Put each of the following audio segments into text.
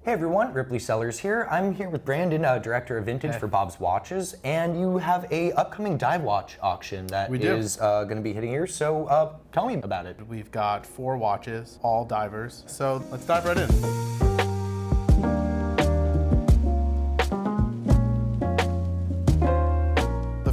Hey everyone, Ripley Sellers here. I'm here with Brandon, Director of Vintage for Bob's Watches, and you have a upcoming dive watch auction that is going to be hitting here, so tell me about it. We've got 4 watches, all divers, so let's dive right in.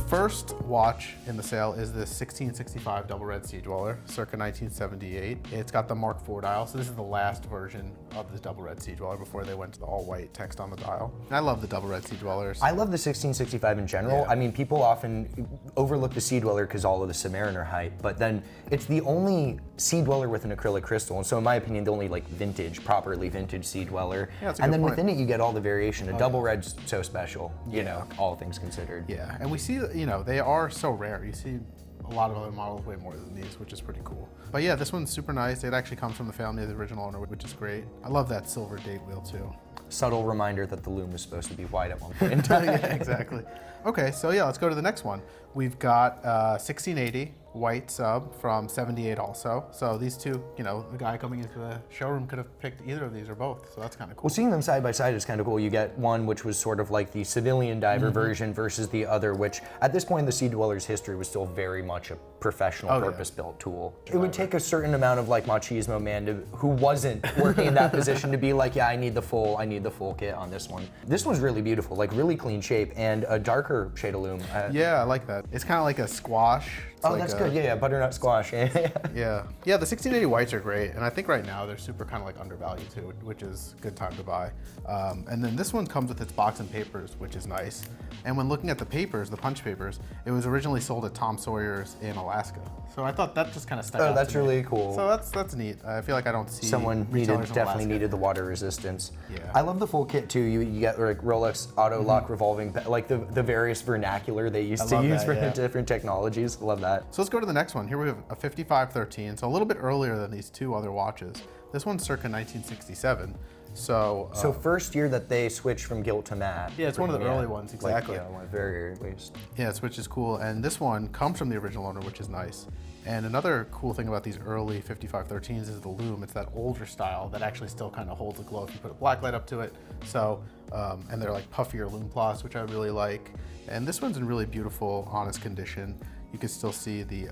First watch in the sale is this 1665 double red Sea-Dweller, circa 1978. It's got the Mark IV dial, so this is the last version of the double red Sea-Dweller before they went to the all-white text on the dial. And I love the double red Sea-Dwellers. I love the 1665 in general. Yeah. I mean, people often overlook the Sea-Dweller because all of the Submariner hype, but then it's the only Sea-Dweller with an acrylic crystal, and so in my opinion, the only like vintage, properly vintage Sea-Dweller. Yeah, that's a and good then point. Within it, you get all the variation. A double red's so special, you know, all things considered. Yeah, and we see, you know, they are so rare. You see a lot of other models way more than these, which is pretty cool. But yeah, this one's super nice. It actually comes from the family of the original owner, which is great. I love that silver date wheel too. Subtle reminder that the loom was supposed to be white at one point in time. Yeah, exactly. Okay, so yeah, let's go to the next one. We've got 1680 white sub from 78 also. So these two, you know, the guy coming into the showroom could have picked either of these or both, so that's kind of cool. Well, seeing them side by side is kind of cool. You get one which was sort of like the civilian diver version versus the other, which at this point in the Sea-Dweller's history was still very much a professional purpose-built tool. It would take a certain amount of like machismo man who wasn't working in that position to be like, yeah, I need the full kit on this one. This one's really beautiful, like really clean shape and a darker shade of loom. Yeah, I like that. It's kind of like a squash. It's like that's good. Yeah, butternut squash. Yeah, the 1680 whites are great, and I think right now they're super kind of like undervalued too, which is a good time to buy. And then this one comes with its box and papers, which is nice. And when looking at the papers, the punch papers, it was originally sold at Tom Sawyer's in Alaska. So I thought that just kind of stuck out. Oh, that's to me. really cool. So that's neat. I feel like I don't see someone definitely needed the water resistance. Yeah. I love the full kit too. You get like Rolex auto lock revolving, like the various vernacular they used to use for the different technologies. Love that. So let's go to the next one. Here we have a 5513, so a little bit earlier than these two other watches. This one's circa 1967. So first year that they switched from gilt to matte. Yeah, it's one of the early ones, exactly. Like, one of the very early least. Yeah, which is cool. And this one comes from the original owner, which is nice. And another cool thing about these early 5513s is the loom. It's that older style that actually still kind of holds a glow if you put a black light up to it. So, and they're like puffier loom cloths, which I really like. And this one's in really beautiful, honest condition. You can still see the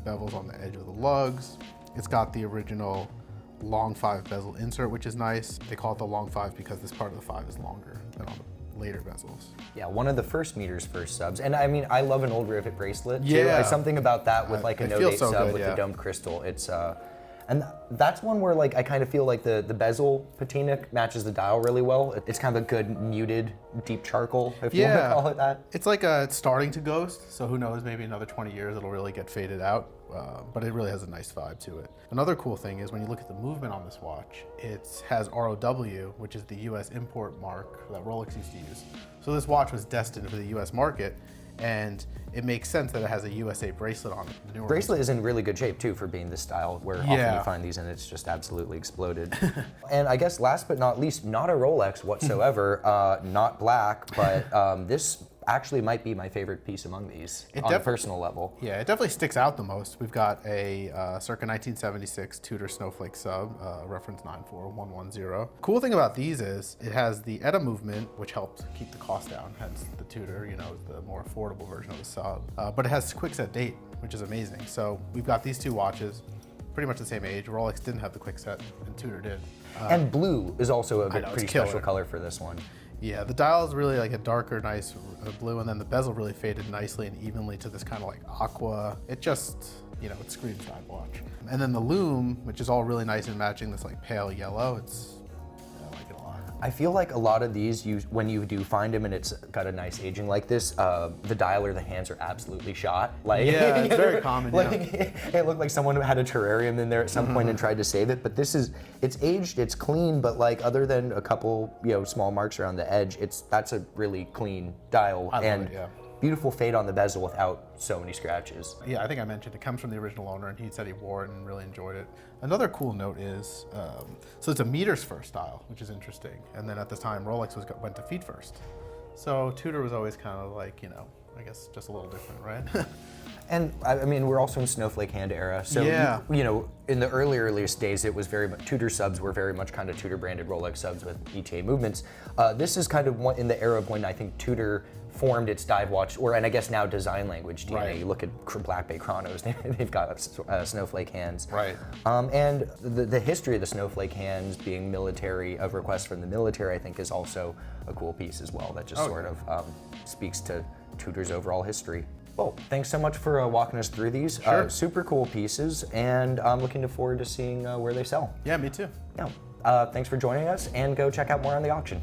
bevels on the edge of the lugs. It's got the original long 5 bezel insert, which is nice. They call it the long 5 because this part of the 5 is longer than on the later bezels. Yeah, one of the first subs. And I mean, I love an old rivet bracelet too. Yeah. Something about that with like a no-date sub with the domed crystal. It's and that's one where like I kind of feel like the bezel patina matches the dial really well. It's kind of a good muted deep charcoal, if you want to call it that. It's like it's starting to ghost, so who knows, maybe another 20 years it'll really get faded out. But it really has a nice vibe to it. Another cool thing is when you look at the movement on this watch, it has ROW, which is the US import mark that Rolex used to use. So this watch was destined for the US market, and it makes sense that it has a USA bracelet on it. The newer bracelet is in really good shape too for being this style, where often you find these and it's just absolutely exploded. And I guess last but not least, not a Rolex whatsoever, not black, but this actually might be my favorite piece among these on a personal level. Yeah, it definitely sticks out the most. We've got a circa 1976 Tudor Snowflake sub, reference 94110. Cool thing about these is it has the ETA movement, which helps keep the cost down, hence the Tudor, you know, the more affordable version of the sub. But it has quick set date, which is amazing. So we've got these two watches, pretty much the same age. Rolex didn't have the quick set, and Tudor did. And blue is also a pretty special color for this one. Yeah, the dial is really like a darker, nice blue, and then the bezel really faded nicely and evenly to this kind of like aqua. It just, you know, it screams dive watch. And then the loom, which is all really nice and matching this like pale yellow, I like it a lot. I feel like a lot of these, when you do find them and it's got a nice aging like this, the dial or the hands are absolutely shot. Like, yeah, it's very common. Like, it looked like someone had a terrarium in there at some point and tried to save it. But this is, it's aged, it's clean, but like other than a couple, you know, small marks around the edge, that's a really clean dial. Beautiful fade on the bezel without so many scratches. Yeah, I think I mentioned it comes from the original owner, and he said he wore it and really enjoyed it. Another cool note is, so it's a meters first dial, which is interesting. And then at the time, Rolex went to feet first. So Tudor was always kind of like, you know, I guess just a little different, right? And I mean, we're also in snowflake hand era. So, Yeah. you know, in the earliest days, it was very much, Tudor subs were very much kind of Tudor branded Rolex subs with ETA movements. This is kind of in the era of when I think Tudor formed its dive watch, and I guess now design language DNA. Right. You look at Black Bay Chronos, they've got snowflake hands. Right. And the history of the snowflake hands being military, of requests from the military, I think is also a cool piece as well. That just sort of speaks to Tudor's overall history. Well, thanks so much for walking us through these. Sure. Super cool pieces, and I'm looking forward to seeing where they sell. Yeah, me too. Yeah. Thanks for joining us, and go check out more on the auction.